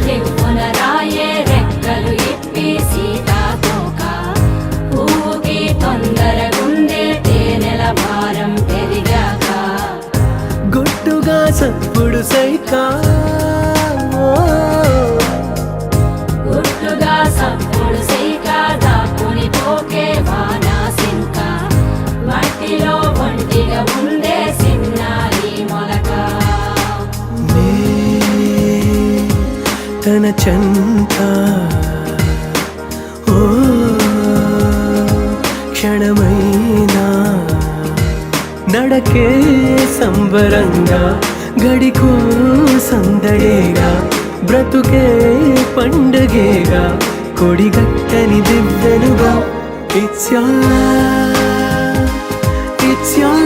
రివ్వున రాయే రెక్కలు ఇప్పి సీతాకోక పువ్వుకి తొందరగుందే తేనెల భారం పెరిగాక గుట్టుగా సప్పుడు సైకా గుట్టుగా సప్పుడు సైక దాక్కుని పోకే వానా సింక మట్టిలో ఒంటిగా ఉందే సిన్నారి మొలక తన చెంత ఓ క్షణమైనా నడకే సంబరంగా గడికో సందడేగా బ్రతుకే పండగేగా కొడిగట్టని దివ్వెనుగా it's your love, it's your